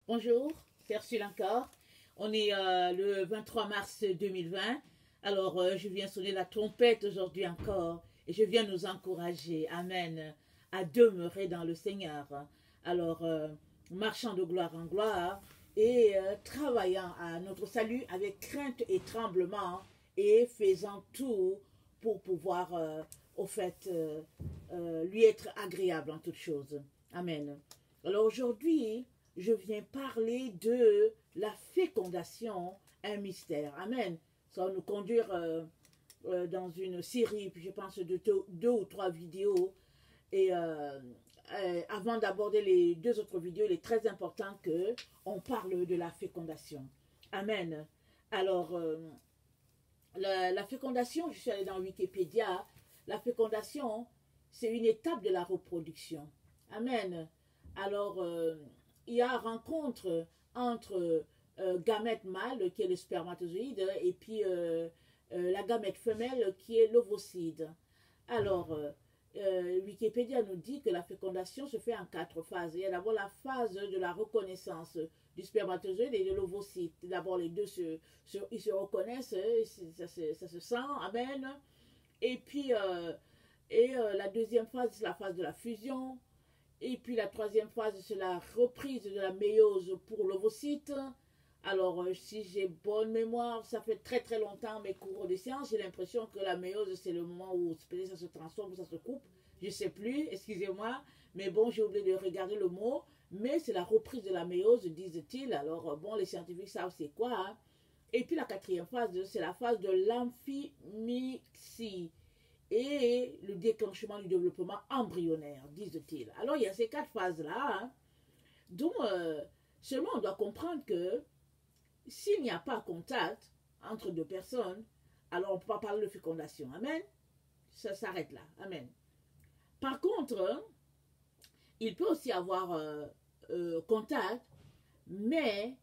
Bonjour, c'est Ursule encore. On est le 23 mars 2020. Alors, je viens sonner la trompette aujourd'hui encore et je viens nous encourager, Amen, à demeurer dans le Seigneur. Alors, marchant de gloire en gloire et travaillant à notre salut avec crainte et tremblement et faisant tout pour pouvoir, lui être agréable en toutes choses. Amen. Alors aujourd'hui, je viens parler de la fécondation, un mystère. Amen. Ça va nous conduire dans une série, je pense, de deux ou trois vidéos. Et avant d'aborder les deux autres vidéos, il est très important que on parle de la fécondation. Amen. Alors, la fécondation, je suis allée dans Wikipédia, la fécondation, c'est une étape de la reproduction. Amen. Alors, il y a rencontre entre gamète mâle, qui est le spermatozoïde, et puis la gamète femelle, qui est l'ovocyte. Alors, Wikipédia nous dit que la fécondation se fait en 4 phases. Il y a d'abord la phase de la reconnaissance du spermatozoïde et de l'ovocyte. D'abord, les deux ils se reconnaissent, ça se sent, amen. Et puis, la deuxième phase, c'est la phase de la fusion. Et puis la troisième phase, c'est la reprise de la méiose pour l'ovocyte. Alors, si j'ai bonne mémoire, ça fait très très longtemps mes cours de sciences, j'ai l'impression que la méiose, c'est le moment où ça se transforme, où ça se coupe. Je ne sais plus, excusez-moi, mais bon, j'ai oublié de regarder le mot. Mais c'est la reprise de la méiose, disent-ils. Alors, bon, les scientifiques savent c'est quoi. Hein. Et puis la quatrième phase, c'est la phase de l'amphimixie et le déclenchement du développement embryonnaire, disent-ils. Alors, il y a ces 4 phases-là, hein, dont seulement on doit comprendre que s'il n'y a pas contact entre deux personnes, alors on ne peut pas parler de fécondation. Amen. Ça s'arrête là. Amen. Par contre, il peut aussi avoir contact, mais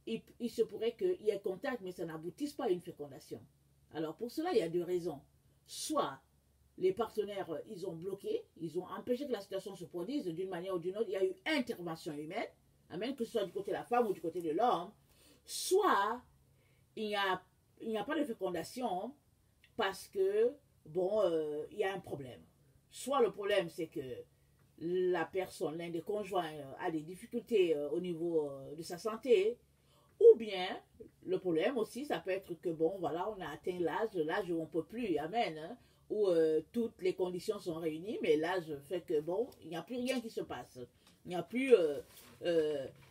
il se pourrait qu'il y ait contact, mais ça n'aboutisse pas à une fécondation. Alors pour cela, il y a 2 raisons. Soit les partenaires, ils ont bloqué, ils ont empêché que la situation se produise d'une manière ou d'une autre. Il y a eu intervention humaine, amen, que ce soit du côté de la femme ou du côté de l'homme. Soit il n'y a pas de fécondation parce que, bon, il y a un problème. Soit le problème, c'est que la personne, l'un des conjoints, a des difficultés au niveau de sa santé, ou bien, le problème aussi, ça peut être que, bon, voilà, on a atteint l'âge où on ne peut plus, amen, hein, où toutes les conditions sont réunies, mais l'âge fait que, bon, il n'y a plus rien qui se passe. Il n'y a plus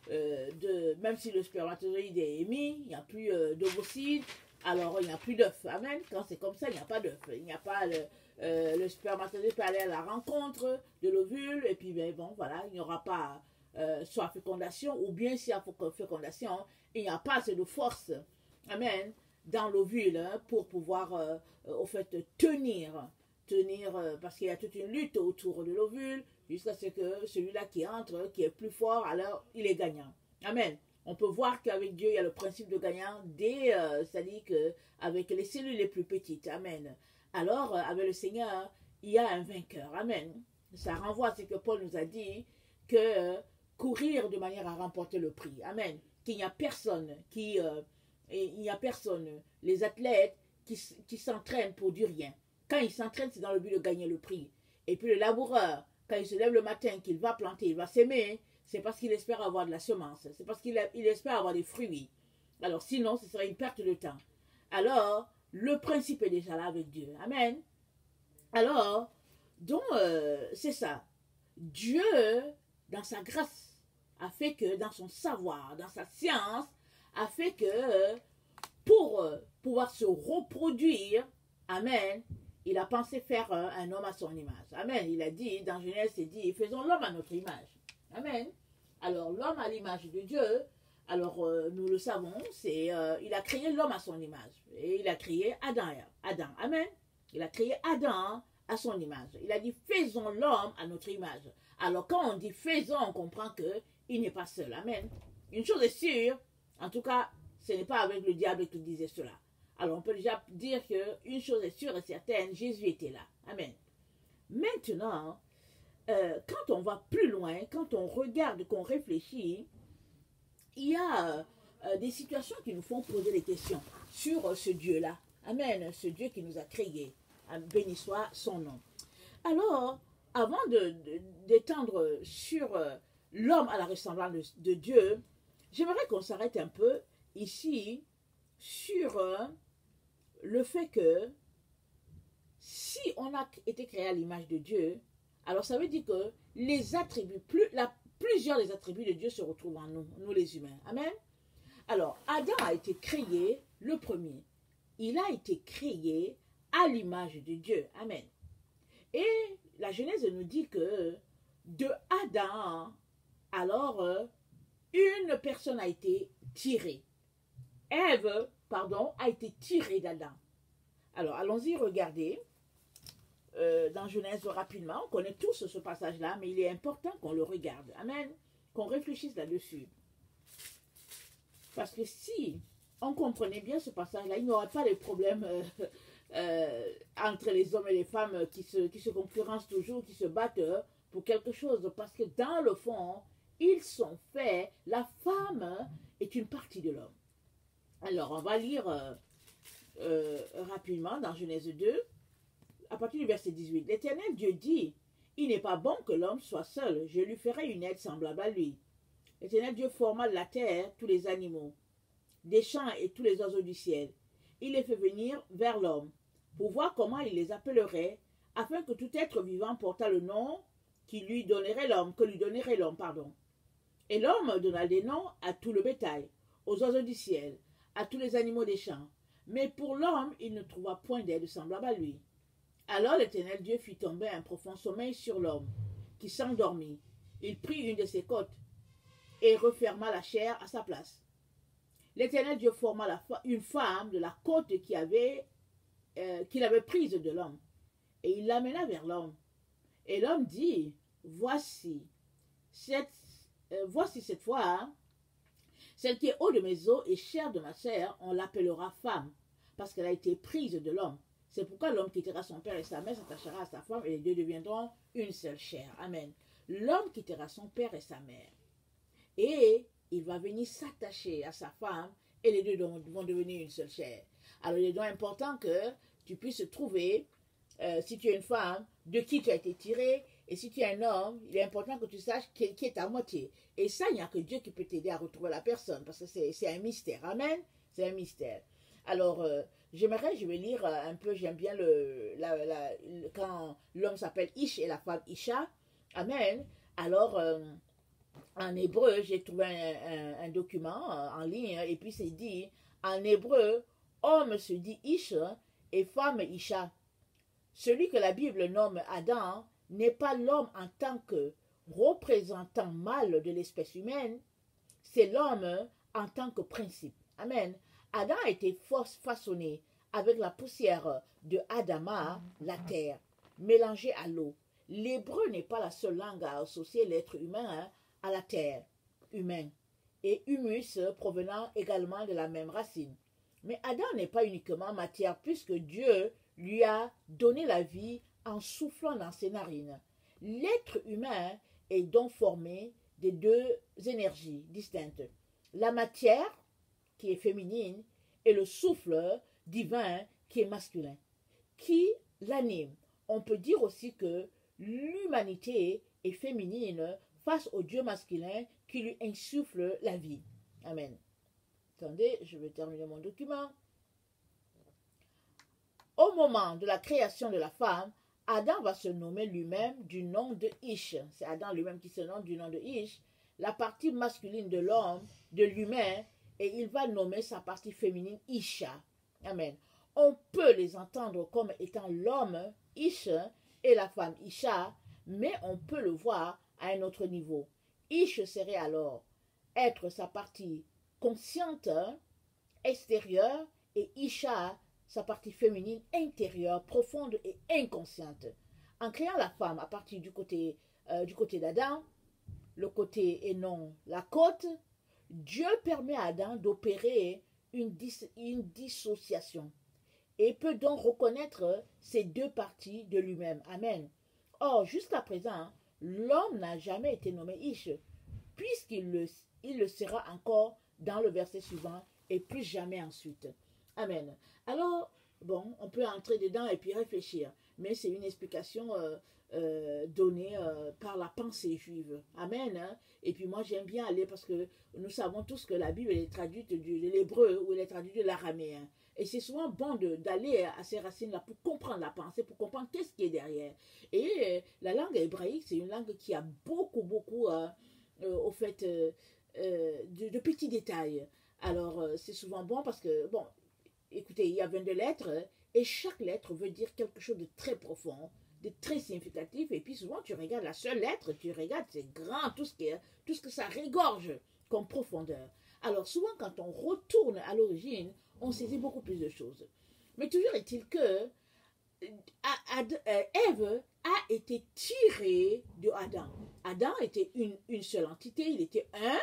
même si le spermatozoïde est émis, il n'y a plus d'ovocytes, alors il n'y a plus d'œufs, amen. Quand c'est comme ça, il n'y a pas d'œufs. Il n'y a pas le spermatozoïde peut aller à la rencontre de l'ovule, et puis, ben, bon, voilà, il n'y aura pas soit fécondation, ou bien s'il y a fécondation, il n'y a pas assez de force, amen, dans l'ovule hein, pour pouvoir, au fait, tenir, parce qu'il y a toute une lutte autour de l'ovule, jusqu'à ce que celui-là qui entre, qui est plus fort, alors il est gagnant. Amen. On peut voir qu'avec Dieu, il y a le principe de gagnant c'est-à-dire qu'avec les cellules les plus petites. Amen. Alors, avec le Seigneur, il y a un vainqueur. Amen. Ça renvoie à ce que Paul nous a dit, que courir de manière à remporter le prix. Amen. Qu'il n'y a personne il n'y a personne, les athlètes qui s'entraînent pour du rien. Quand ils s'entraînent, c'est dans le but de gagner le prix. Et puis le laboureur, quand il se lève le matin, qu'il va planter, il va s'aimer, c'est parce qu'il espère avoir de la semence, c'est parce qu'il espère avoir des fruits. Alors sinon, ce serait une perte de temps. Alors, le principe est déjà là avec Dieu. Amen. Alors, donc, c'est ça. Dieu, dans sa grâce, a fait que, dans son savoir, dans sa science, a fait que pour pouvoir se reproduire, amen, il a pensé faire un homme à son image. Amen. Il a dit, dans Genèse, il dit, faisons l'homme à notre image. Amen. Alors, l'homme à l'image de Dieu, alors nous le savons, il a créé l'homme à son image. Et il a créé Adam. Amen. Il a créé Adam à son image. Il a dit, faisons l'homme à notre image. Alors, quand on dit faisons, on comprend qu'il n'est pas seul. Amen. Une chose est sûre, en tout cas, ce n'est pas avec le diable qui disait cela. Alors, on peut déjà dire qu'une chose est sûre et certaine, Jésus était là. Amen. Maintenant, quand on va plus loin, quand on regarde, qu'on réfléchit, y a des situations qui nous font poser des questions sur ce Dieu-là. Amen, ce Dieu qui nous a créés. Béni soit son nom. Alors, avant d'étendre sur l'homme à la ressemblance de Dieu, j'aimerais qu'on s'arrête un peu ici sur le fait que si on a été créé à l'image de Dieu, alors ça veut dire que les attributs, plusieurs des attributs de Dieu se retrouvent en nous, nous les humains. Amen. Alors, Adam a été créé le premier. Il a été créé à l'image de Dieu. Amen. Et la Genèse nous dit que de Adam, alors, une personne a été tirée. Ève, pardon, a été tirée d'Adam. Alors, allons-y regarder dans Genèse rapidement. On connaît tous ce passage-là, mais il est important qu'on le regarde. Amen. Qu'on réfléchisse là-dessus. Parce que si on comprenait bien ce passage-là, il n'y aurait pas de problème entre les hommes et les femmes qui se concurrencent toujours, qui se battent pour quelque chose. Parce que dans le fond, ils sont faits, la femme est une partie de l'homme. Alors, on va lire rapidement dans Genèse 2, à partir du verset 18. L'Éternel Dieu dit, « Il n'est pas bon que l'homme soit seul, je lui ferai une aide semblable à lui. » L'Éternel Dieu forma de la terre tous les animaux, des champs et tous les oiseaux du ciel. Il les fait venir vers l'homme, pour voir comment il les appellerait, afin que tout être vivant portât le nom que lui donnerait l'homme, pardon. Et l'homme donna des noms à tout le bétail, aux oiseaux du ciel, à tous les animaux des champs. Mais pour l'homme, il ne trouva point d'aide semblable à lui. Alors l'Éternel Dieu fit tomber un profond sommeil sur l'homme, qui s'endormit. Il prit une de ses côtes et referma la chair à sa place. L'Éternel Dieu forma une femme de la côte qu'il avait prise de l'homme, et il l'amena vers l'homme. Et l'homme dit, voici cette fois, hein, celle qui est haut de mes os et chair de ma chair, on l'appellera femme, parce qu'elle a été prise de l'homme. C'est pourquoi l'homme quittera son père et sa mère, s'attachera à sa femme, et les deux deviendront une seule chair. Amen. L'homme quittera son père et sa mère, et il va venir s'attacher à sa femme, et les deux vont devenir une seule chair. Alors il est donc important que tu puisses trouver, si tu es une femme, de qui tu as été tiré, et si tu es un homme, il est important que tu saches qui est ta moitié. Et ça, il n'y a que Dieu qui peut t'aider à retrouver la personne, parce que c'est un mystère. Amen. C'est un mystère. Alors, je vais lire un peu, j'aime bien quand l'homme s'appelle Ish et la femme Isha. Amen. Alors, en hébreu, j'ai trouvé un document en ligne, et puis c'est dit, en hébreu, homme se dit Ish et femme Isha. Celui que la Bible nomme Adam n'est pas l'homme en tant que représentant mâle de l'espèce humaine, c'est l'homme en tant que principe. Amen. Adam a été façonné avec la poussière de Adama, la terre, mélangée à l'eau. L'hébreu n'est pas la seule langue à associer l'être humain à la terre, humain, et humus provenant également de la même racine. Mais Adam n'est pas uniquement matière, puisque Dieu lui a donné la vie en soufflant dans ses narines. L'être humain est donc formé de deux énergies distinctes. La matière, qui est féminine, et le souffle divin, qui est masculin, qui l'anime. On peut dire aussi que l'humanité est féminine face au Dieu masculin qui lui insuffle la vie. Amen. Attendez, je vais terminer mon document. Au moment de la création de la femme, Adam va se nommer lui-même du nom de Ish. C'est Adam lui-même qui se nomme du nom de Ish, la partie masculine de l'homme, de l'humain, et il va nommer sa partie féminine Isha. Amen. On peut les entendre comme étant l'homme Ish et la femme Isha, mais on peut le voir à un autre niveau. Ish serait alors être sa partie consciente extérieure et Isha sa partie féminine intérieure, profonde et inconsciente. En créant la femme à partir du côté d'Adam, le côté et non la côte, Dieu permet à Adam d'opérer une dissociation et peut donc reconnaître ces deux parties de lui-même. Amen. Or, jusqu'à présent, l'homme n'a jamais été nommé Ish, puisqu'il le sera encore dans le verset suivant et plus jamais ensuite. Amen. Alors, bon, on peut entrer dedans et puis réfléchir, mais c'est une explication donnée par la pensée juive. Amen. Hein? Et puis moi, j'aime bien aller parce que nous savons tous que la Bible est traduite de l'hébreu ou elle est traduite de l'araméen. Et c'est souvent bon d'aller à ces racines-là pour comprendre la pensée, pour comprendre qu'est-ce qui est derrière. Et la langue hébraïque, c'est une langue qui a beaucoup, au fait, de petits détails. Alors, c'est souvent bon parce que, bon, écoutez, il y a 22 lettres et chaque lettre veut dire quelque chose de très profond, de très significatif. Et puis souvent, tu regardes la seule lettre, tu regardes, c'est grand, tout ce que ça régorge comme profondeur. Alors souvent, quand on retourne à l'origine, on saisit beaucoup plus de choses. Mais toujours est-il que Ève a été tirée de Adam. Adam était une seule entité, il était un,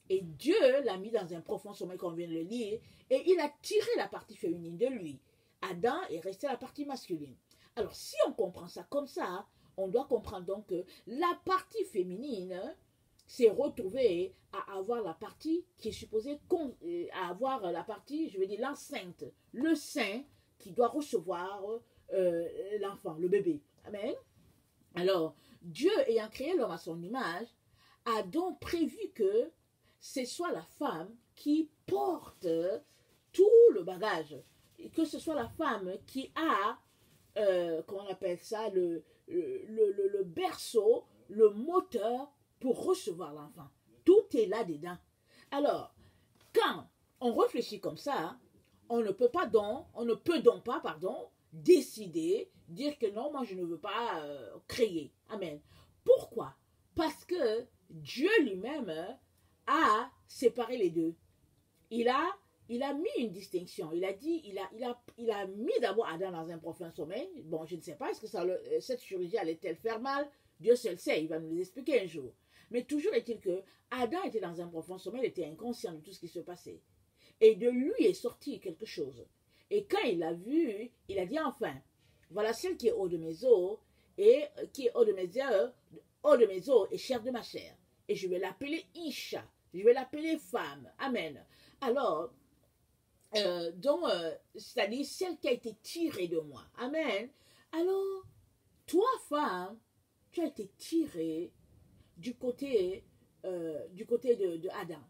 et Dieu l'a mis dans un profond sommeil, comme on vient de le lire, et il a tiré la partie féminine de lui. Adam est resté la partie masculine. Alors, si on comprend ça comme ça, on doit comprendre donc que la partie féminine s'est retrouvée à avoir la partie qui est supposée à avoir la partie, je veux dire l'enceinte, le sein qui doit recevoir l'enfant, le bébé. Amen. Alors, Dieu ayant créé l'homme à son image, a donc prévu que ce soit la femme qui porte tout le bagage. Et que ce soit la femme qui a, comment on appelle ça, le berceau, le moteur pour recevoir l'enfant. Tout est là-dedans. Alors, quand on réfléchit comme ça, on ne peut donc pas, décider, dire que non, moi je ne veux pas créer. Amen. Pourquoi? Parce que Dieu lui-même a séparé les deux. Il a mis une distinction. Il a dit, il a mis d'abord Adam dans un profond sommeil. Bon, je ne sais pas, est-ce que cette chirurgie allait-elle faire mal? Dieu seul sait, il va nous l'expliquer un jour. Mais toujours est-il que Adam était dans un profond sommeil, il était inconscient de tout ce qui se passait. Et de lui est sorti quelque chose. Et quand il l'a vu, il a dit enfin, voilà celle qui est haut de mes os, et qui est haut de mes os et chair de ma chair. Et je vais l'appeler Isha. Je vais l'appeler femme. Amen. Alors, c'est-à-dire celle qui a été tirée de moi. Amen. Alors, toi, femme, tu as été tirée du côté de Adam.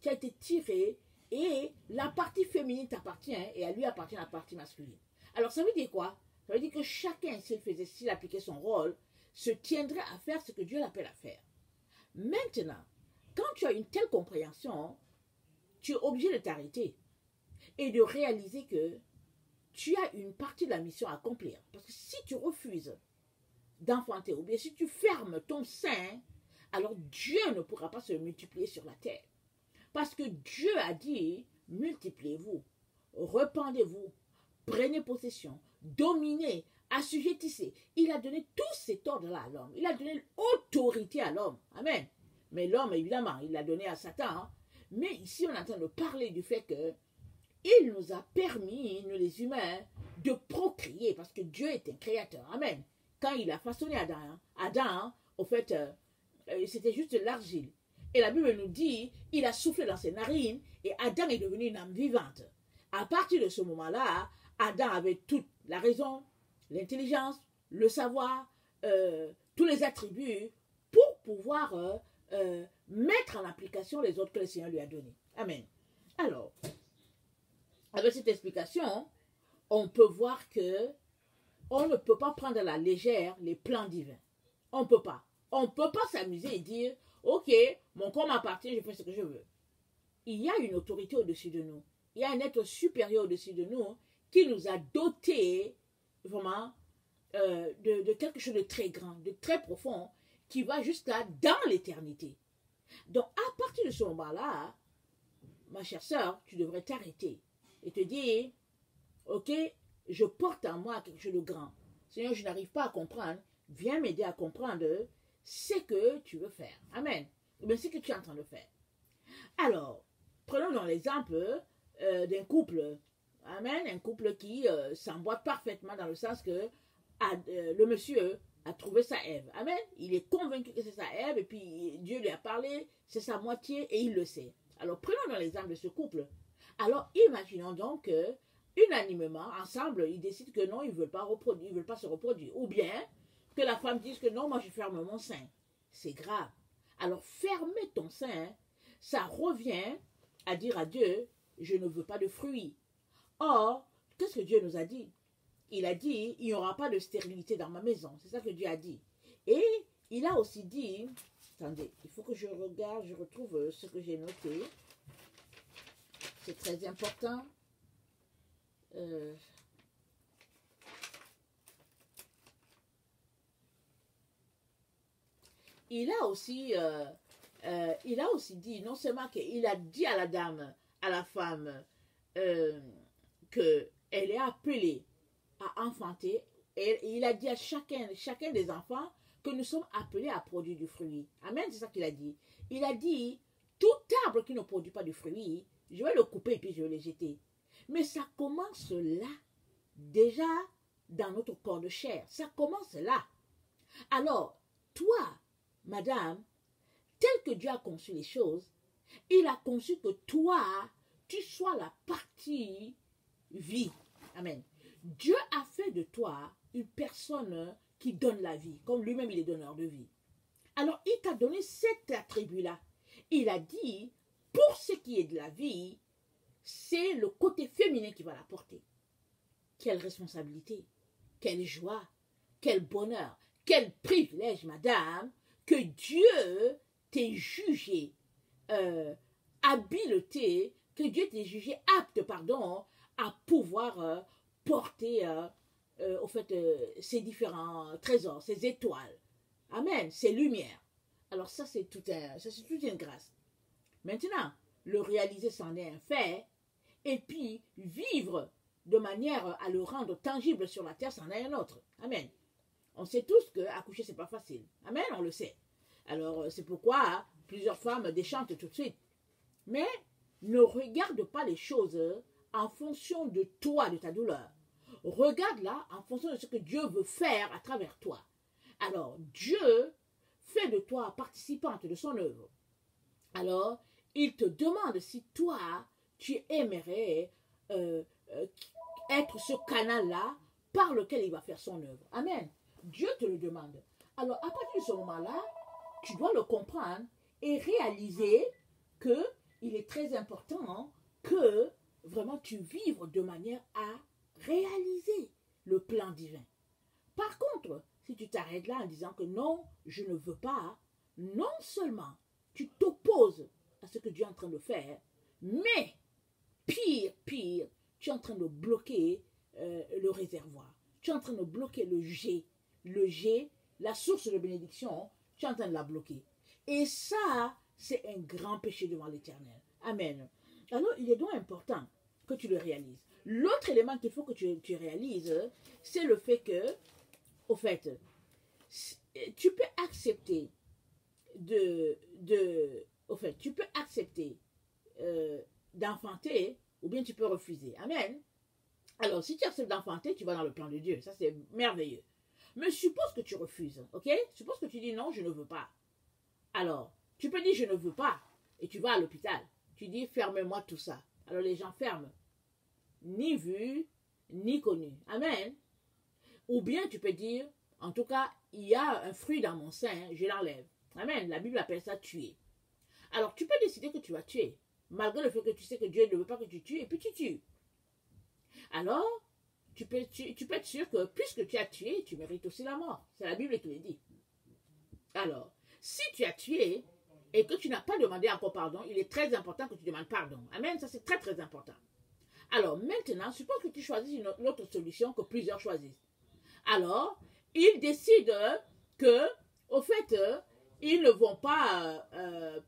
Tu as été tirée et la partie féminine t'appartient et à lui appartient la partie masculine. Alors, ça veut dire quoi? Ça veut dire que chacun, s'il appliquait son rôle, se tiendrait à faire ce que Dieu l'appelle à faire. Maintenant, quand tu as une telle compréhension, tu es obligé de t'arrêter et de réaliser que tu as une partie de la mission à accomplir. Parce que si tu refuses d'enfanter, ou bien si tu fermes ton sein, alors Dieu ne pourra pas se multiplier sur la terre. Parce que Dieu a dit, multipliez-vous, répandez-vous, prenez possession, dominez, assujettissez. Il a donné tous ces ordres-là à l'homme. Il a donné l'autorité à l'homme. Amen. Mais l'homme, évidemment, il l'a donné à Satan. Hein. Mais ici, on est en train de parler du fait que il nous a permis, nous les humains, de procréer, parce que Dieu est un créateur. Amen. Quand il a façonné Adam, au fait, c'était juste de l'argile. Et la Bible nous dit, il a soufflé dans ses narines, et Adam est devenu une âme vivante. À partir de ce moment-là, Adam avait toute la raison, l'intelligence, le savoir, tous les attributs, pour pouvoir mettre en application les autres que le Seigneur lui a donnés. Amen. Alors, avec cette explication, on peut voir que on ne peut pas prendre à la légère les plans divins. On ne peut pas. On ne peut pas s'amuser et dire, ok, mon corps m'appartient, je fais ce que je veux. Il y a une autorité au-dessus de nous. Il y a un être supérieur au-dessus de nous qui nous a dotés vraiment de quelque chose de très grand, de très profond, qui va jusqu'à dans l'éternité. Donc, à partir de ce moment-là, ma chère sœur, tu devrais t'arrêter et te dire, ok, je porte en moi quelque chose de grand. Seigneur, je n'arrive pas à comprendre. Viens m'aider à comprendre ce que tu veux faire. Amen. Mais ce que tu es en train de faire. Alors, prenons dans l'exemple d'un couple. Amen. Un couple qui s'emboîte parfaitement dans le sens que le monsieur a trouvé sa Ève. Amen. Il est convaincu que c'est sa Ève et puis Dieu lui a parlé, c'est sa moitié et il le sait. Alors, prenons dans l'exemple de ce couple. Alors, imaginons donc que, unanimement, ensemble, ils décident que non, ils ne veulent pas reproduire, ils veulent pas se reproduire. Ou bien que la femme dise que non, moi je ferme mon sein. C'est grave. Alors, fermer ton sein, ça revient à dire à Dieu, je ne veux pas de fruits. Or, qu'est-ce que Dieu nous a dit? Il a dit, il n'y aura pas de stérilité dans ma maison. C'est ça que Dieu a dit. Et il a aussi dit, attendez, il faut que je regarde, je retrouve ce que j'ai noté. C'est très important. Il a aussi dit, non seulement qu'il a dit à la dame, à la femme, qu'elle est appelée à enfanter, et il a dit à chacun des enfants que nous sommes appelés à produire du fruit. Amen, c'est ça qu'il a dit. Il a dit, tout arbre qui ne produit pas de fruit, je vais le couper et puis je vais le jeter. Mais ça commence là, déjà dans notre corps de chair. Ça commence là. Alors, toi, madame, tel que Dieu a conçu les choses, il a conçu que toi, tu sois la partie vie. Amen. Dieu a fait de toi une personne qui donne la vie, comme lui-même il est donneur de vie. Alors, il t'a donné cet attribut-là. Il a dit, pour ce qui est de la vie, c'est le côté féminin qui va la porter. Quelle responsabilité, quelle joie, quel bonheur, quel privilège, madame, que Dieu t'ait jugé habileté, que Dieu t'ait jugé apte, pardon, à pouvoir porter au fait ces différents trésors, ces étoiles. Amen, ces lumières. Alors ça, c'est toute une grâce. Maintenant, le réaliser, c'en est un fait, et puis vivre de manière à le rendre tangible sur la terre, c'en est un autre. Amen. On sait tous qu'accoucher, c'est pas facile. Amen, on le sait. Alors, c'est pourquoi plusieurs femmes déchantent tout de suite. Mais ne regarde pas les choses en fonction de toi, de ta douleur. Regarde-la en fonction de ce que Dieu veut faire à travers toi. Alors, Dieu fait de toi participante de son œuvre. Alors, il te demande si toi, tu aimerais être ce canal-là par lequel il va faire son œuvre. Amen. Dieu te le demande. Alors, à partir de ce moment-là, tu dois le comprendre et réaliser qu'il est très important que vraiment tu vives de manière à réaliser le plan divin. Par contre, si tu t'arrêtes là en disant que non, je ne veux pas, non seulement tu t'opposes à ce que Dieu est en train de faire, mais pire, tu es en train de bloquer le réservoir. Tu es en train de bloquer le jet, la source de bénédiction, tu es en train de la bloquer. Et ça, c'est un grand péché devant l'Éternel. Amen. Alors, il est donc important que tu le réalises. L'autre élément qu'il faut que tu réalises, c'est le fait que, au fait, tu peux accepter d'enfanter ou bien tu peux refuser. Amen. Alors, si tu acceptes d'enfanter, tu vas dans le plan de Dieu. Ça, c'est merveilleux. Mais suppose que tu refuses, ok? Suppose que tu dis non, je ne veux pas. Alors, tu peux dire je ne veux pas et tu vas à l'hôpital. Tu dis fermez-moi tout ça. Alors, les gens ferment. Ni vu, ni connu. Amen. Ou bien tu peux dire, en tout cas, il y a un fruit dans mon sein, je l'enlève. Amen. La Bible appelle ça tuer. Alors, tu peux décider que tu vas tuer, malgré le fait que tu sais que Dieu ne veut pas que tu tues, et puis tu tues. Alors, tu peux être sûr que puisque tu as tué, tu mérites aussi la mort. C'est la Bible qui le dit. Alors, si tu as tué et que tu n'as pas demandé encore pardon, il est très important que tu demandes pardon. Amen, ça c'est très très important. Alors maintenant, suppose que tu choisis une autre solution que plusieurs choisissent. Alors, ils décident que, au fait, ils ne vont pas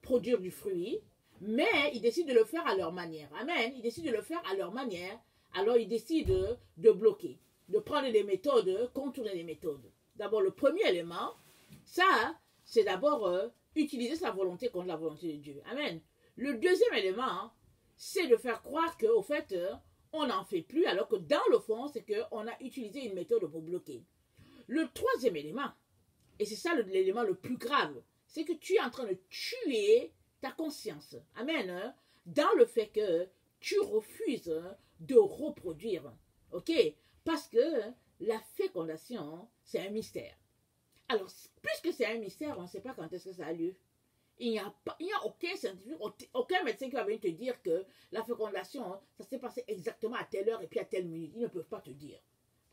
produire du fruit, mais ils décident de le faire à leur manière. Amen, ils décident de le faire à leur manière. Alors, ils décident de bloquer, de prendre des méthodes, contourner les méthodes. D'abord, le premier élément, ça, c'est d'abord utiliser sa volonté contre la volonté de Dieu. Amen. Le deuxième élément, c'est de faire croire qu'au fait, on n'en fait plus, alors que dans le fond, c'est qu'on a utilisé une méthode pour bloquer. Le troisième élément, et c'est ça l'élément le plus grave, c'est que tu es en train de tuer ta conscience. Amen. dans le fait que tu refuses de reproduire. OK? Parce que la fécondation, c'est un mystère. Alors, puisque c'est un mystère, on ne sait pas quand est-ce que ça a lieu. Il n'y a aucun scientifique, aucun médecin qui va venir te dire que la fécondation, ça s'est passé exactement à telle heure et puis à telle minute. Ils ne peuvent pas te dire.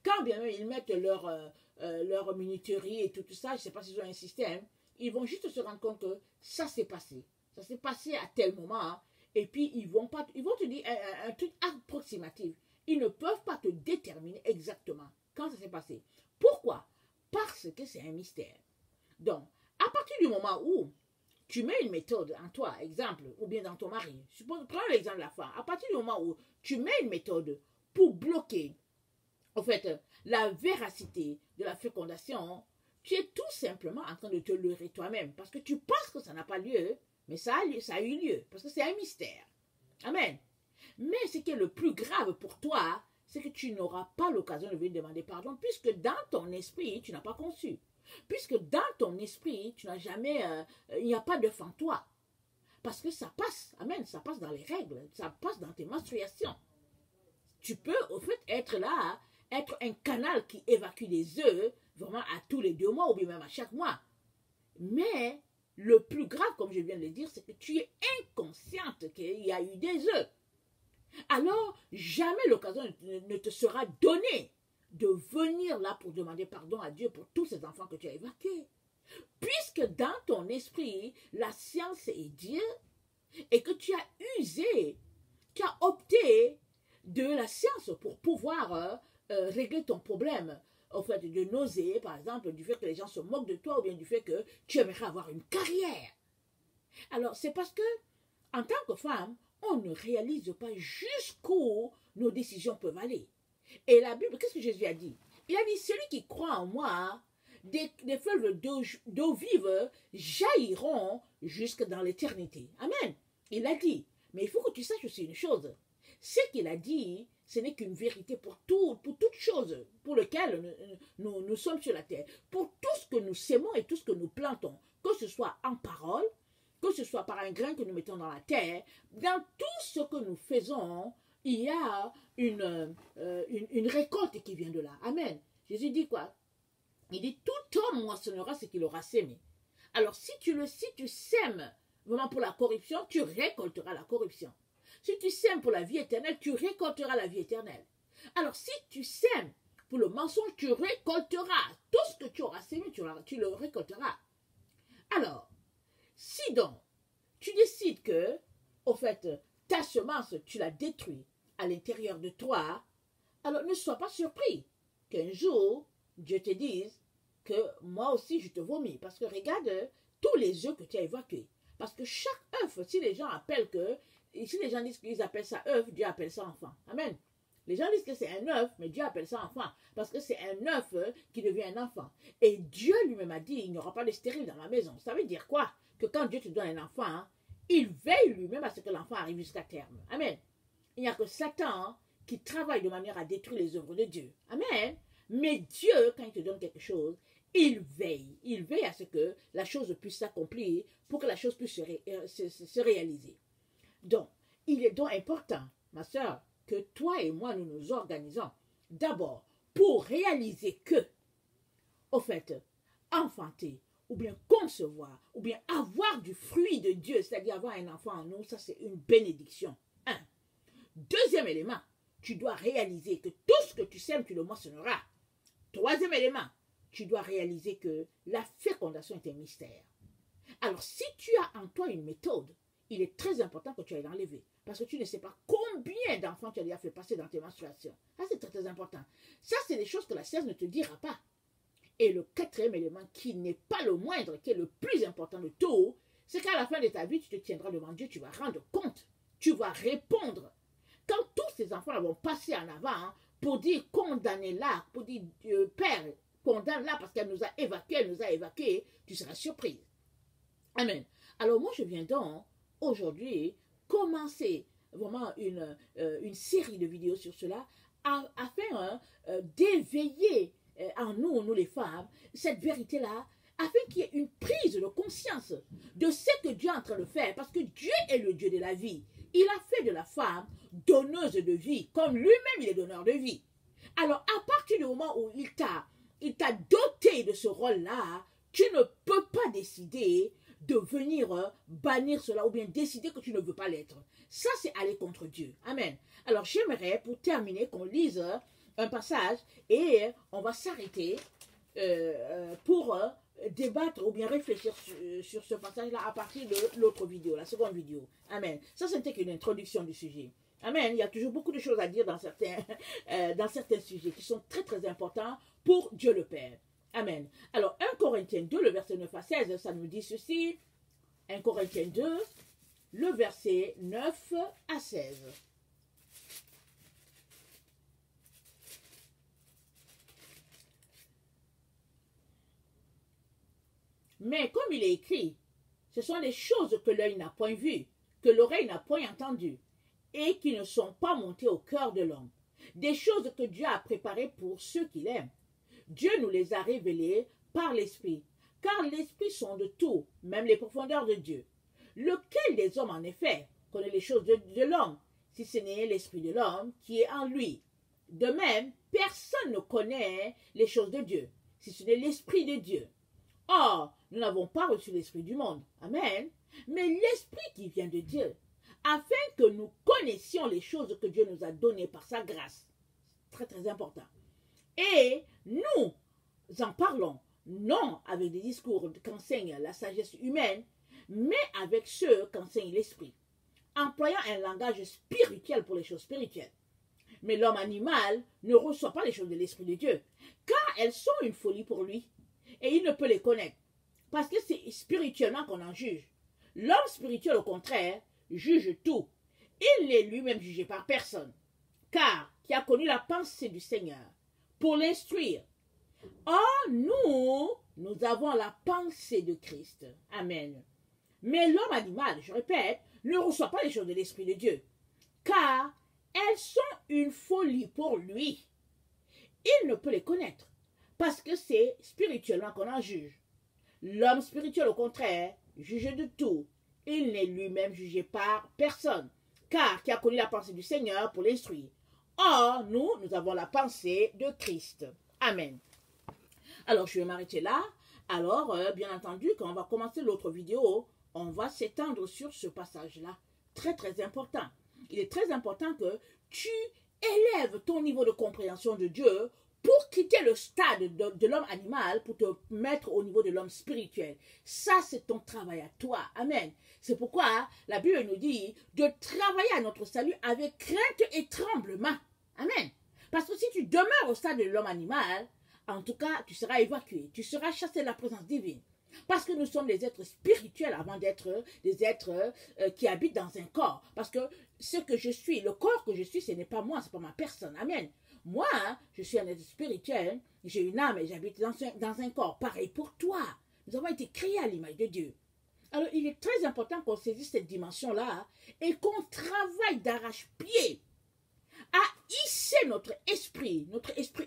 Quand bien même ils mettent leur minuterie et tout ça, je ne sais pas s'ils ont un système, ils vont juste se rendre compte que ça s'est passé. Ça s'est passé à tel moment. Hein, et puis, ils vont te dire un truc approximatif. Ils ne peuvent pas te déterminer exactement quand ça s'est passé. Pourquoi? Parce que c'est un mystère. Donc, à partir du moment où tu mets une méthode en toi, exemple, ou bien dans ton mari, prends l'exemple de la femme, à partir du moment où tu mets une méthode pour bloquer, en fait, la véracité de la fécondation, tu es tout simplement en train de te leurrer toi-même, parce que tu penses que ça n'a pas lieu, mais ça a eu lieu, parce que c'est un mystère. Amen. Mais ce qui est le plus grave pour toi, c'est que tu n'auras pas l'occasion de venir demander pardon, puisque dans ton esprit, tu n'as pas conçu. Puisque dans ton esprit, tu n'as jamais, il n'y a pas d'œuf en toi. Parce que ça passe, amen, ça passe dans les règles, ça passe dans tes menstruations. Tu peux, au fait, être là, être un canal qui évacue les œufs, vraiment à tous les 2 mois, ou bien même à chaque mois. Mais, le plus grave, comme je viens de le dire, c'est que tu es inconsciente qu'il y a eu des œufs. Alors, jamais l'occasion ne te sera donnée de venir là pour demander pardon à Dieu pour tous ces enfants que tu as évacués. Puisque dans ton esprit, la science est Dieu et que tu as usé, tu as opté de la science pour pouvoir régler ton problème. Au fait, de nausées, par exemple, du fait que les gens se moquent de toi ou bien du fait que tu aimerais avoir une carrière. Alors, c'est parce que, en tant que femme, on ne réalise pas jusqu'où nos décisions peuvent aller. Et la Bible, qu'est-ce que Jésus a dit? Il a dit, celui qui croit en moi, des fleuves d'eau vive jailliront jusque dans l'éternité. Amen. Il a dit. Mais il faut que tu saches aussi une chose. Ce qu'il a dit, ce n'est qu'une vérité pour toute chose pour laquelle nous sommes sur la terre. Pour tout ce que nous sémons et tout ce que nous plantons, que ce soit en parole, que ce soit par un grain que nous mettons dans la terre, dans tout ce que nous faisons, il y a une récolte qui vient de là. Amen. Jésus dit quoi? Il dit, tout homme moissonnera ce qu'il aura sémé. Alors, si tu sèmes vraiment pour la corruption, tu récolteras la corruption. Si tu sèmes pour la vie éternelle, tu récolteras la vie éternelle. Alors, si tu sèmes pour le mensonge, tu récolteras. Tout ce que tu auras sémé, tu le récolteras. Alors, si donc, tu décides que, au fait, ta semence, tu la détruis à l'intérieur de toi, alors ne sois pas surpris qu'un jour, Dieu te dise que moi aussi je te vomis. Parce que regarde tous les œufs que tu as évacués. Parce que chaque œuf, si les gens disent qu'ils appellent ça œuf, Dieu appelle ça enfant. Amen. Les gens disent que c'est un œuf, mais Dieu appelle ça enfant. Parce que c'est un œuf qui devient un enfant. Et Dieu lui-même a dit, il n'y aura pas de stérile dans la maison. Ça veut dire quoi? Que quand Dieu te donne un enfant, hein, il veille lui-même à ce que l'enfant arrive jusqu'à terme. Amen. Il n'y a que Satan qui travaille de manière à détruire les œuvres de Dieu. Amen. Mais Dieu, quand il te donne quelque chose, il veille. Il veille à ce que la chose puisse s'accomplir pour que la chose puisse se réaliser. Donc, il est donc important, ma soeur, que toi et moi, nous nous organisons d'abord pour réaliser que, au fait, enfanter, ou bien concevoir, ou bien avoir du fruit de Dieu, c'est-à-dire avoir un enfant en nous, ça c'est une bénédiction. Un. Deuxième élément, tu dois réaliser que tout ce que tu sèmes, tu le moissonneras. Troisième élément, tu dois réaliser que la fécondation est un mystère. Alors, si tu as en toi une méthode, il est très important que tu ailles l'enlever. Parce que tu ne sais pas combien d'enfants tu as déjà fait passer dans tes menstruations. Ça, c'est très, très important. Ça, c'est des choses que la science ne te dira pas. Et le quatrième élément, qui n'est pas le moindre, qui est le plus important de tout, c'est qu'à la fin de ta vie, tu te tiendras devant Dieu, tu vas rendre compte, tu vas répondre. Quand tous ces enfants vont passer en avant, hein, pour dire condamnez-la, pour dire Père, condamne-la parce qu'elle nous a évacués, tu seras surprise. Amen. Alors moi, je viens donc aujourd'hui commencer vraiment une série de vidéos sur cela afin d'éveiller en nous les femmes, cette vérité-là, afin qu'il y ait une prise de conscience de ce que Dieu est en train de faire, parce que Dieu est le Dieu de la vie. il a fait de la femme donneuse de vie, comme lui-même il est donneur de vie. Alors, à partir du moment où il t'a doté de ce rôle-là, tu ne peux pas décider de venir bannir cela ou bien décider que tu ne veux pas l'être. Ça, c'est aller contre Dieu. Amen. Alors, j'aimerais, pour terminer, qu'on lise un passage et on va s'arrêter pour débattre ou bien réfléchir sur ce passage-là à partir de l'autre vidéo, la seconde vidéo. Amen. Ça, c'était qu'une introduction du sujet. Amen. Il y a toujours beaucoup de choses à dire dans certains sujets qui sont très, très importants pour Dieu le Père. Amen. Alors, 1 Corinthiens 2, le verset 9 à 16, ça nous dit ceci. 1 Corinthiens 2, le verset 9 à 16. Mais comme il est écrit, ce sont les choses que l'œil n'a point vues, que l'oreille n'a point entendues, et qui ne sont pas montées au cœur de l'homme. Des choses que Dieu a préparées pour ceux qui l'aiment. Dieu nous les a révélées par l'Esprit, car l'Esprit sonde tout, même les profondeurs de Dieu. Lequel des hommes, en effet, connaît les choses de l'homme, si ce n'est l'Esprit de l'homme qui est en lui? De même, personne ne connaît les choses de Dieu, si ce n'est l'Esprit de Dieu. Or, nous n'avons pas reçu l'Esprit du monde, amen, mais l'Esprit qui vient de Dieu, afin que nous connaissions les choses que Dieu nous a données par sa grâce. Très, très important. Et nous en parlons, non avec des discours qu'enseigne la sagesse humaine, mais avec ceux qu'enseigne l'Esprit, employant un langage spirituel pour les choses spirituelles. Mais l'homme animal ne reçoit pas les choses de l'Esprit de Dieu, car elles sont une folie pour lui, et il ne peut les connaître, parce que c'est spirituellement qu'on en juge. L'homme spirituel, au contraire, juge tout. Il n'est lui-même jugé par personne, car qui a connu la pensée du Seigneur, pour l'instruire. Or, nous avons la pensée de Christ. Amen. Mais l'homme animal, je répète, ne reçoit pas les choses de l'Esprit de Dieu, car elles sont une folie pour lui. Il ne peut les connaître, parce que c'est spirituellement qu'on en juge. L'homme spirituel, au contraire, juge de tout. Il n'est lui-même jugé par personne, car qui a connu la pensée du Seigneur pour l'instruire. Or, nous avons la pensée de Christ. Amen. Alors, je vais m'arrêter là. Alors, bien entendu, quand on va commencer l'autre vidéo, on va s'étendre sur ce passage-là. Très, très important. Il est très important que tu élèves ton niveau de compréhension de Dieu pour quitter le stade de l'homme animal, pour te mettre au niveau de l'homme spirituel. Ça, c'est ton travail à toi. Amen. C'est pourquoi la Bible nous dit de travailler à notre salut avec crainte et tremblement. Amen. Parce que si tu demeures au stade de l'homme animal, en tout cas, tu seras évacué. Tu seras chassé de la présence divine. Parce que nous sommes des êtres spirituels avant d'être des êtres qui habitent dans un corps. Parce que ce que je suis, le corps que je suis, ce n'est pas moi, ce n'est pas ma personne. Amen. Moi, je suis un être spirituel, j'ai une âme et j'habite dans un corps. Pareil pour toi. Nous avons été créés à l'image de Dieu. Alors, il est très important qu'on saisisse cette dimension-là et qu'on travaille d'arrache-pied à hisser notre esprit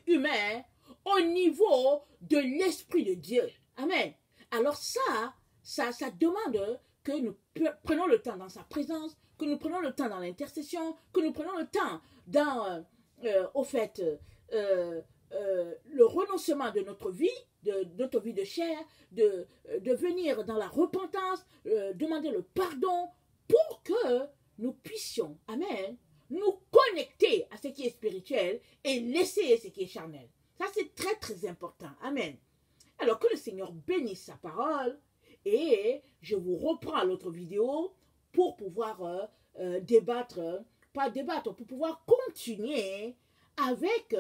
humain au niveau de l'esprit de Dieu. Amen. Alors ça demande que nous prenons le temps dans sa présence, que nous prenons le temps dans l'intercession, que nous prenons le temps dans, le renoncement de notre vie de chair, de venir dans la repentance, demander le pardon pour que nous puissions, amen, nous connecter à ce qui est spirituel et laisser ce qui est charnel. Ça, c'est très, très important. Amen. Alors, que le Seigneur bénisse sa parole et je vous reprends à l'autre vidéo pour pouvoir pour pouvoir continuer avec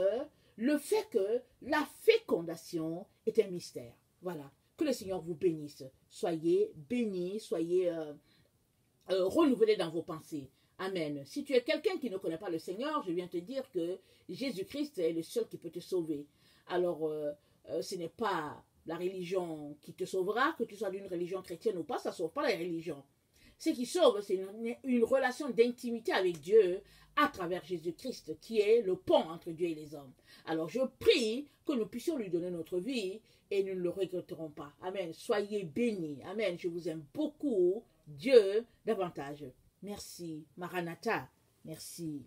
le fait que la fécondation est un mystère. Voilà. Que le Seigneur vous bénisse. Soyez bénis, soyez renouvelés dans vos pensées. Amen. Si tu es quelqu'un qui ne connaît pas le Seigneur, je viens te dire que Jésus-Christ est le seul qui peut te sauver. Alors, ce n'est pas la religion qui te sauvera, que tu sois d'une religion chrétienne ou pas, ça ne sauve pas la religion. Ce qui sauve, c'est une relation d'intimité avec Dieu à travers Jésus-Christ, qui est le pont entre Dieu et les hommes. Alors, je prie que nous puissions lui donner notre vie et nous ne le regretterons pas. Amen. Soyez bénis. Amen. Je vous aime beaucoup. Dieu davantage. Merci. Maranatha. Merci.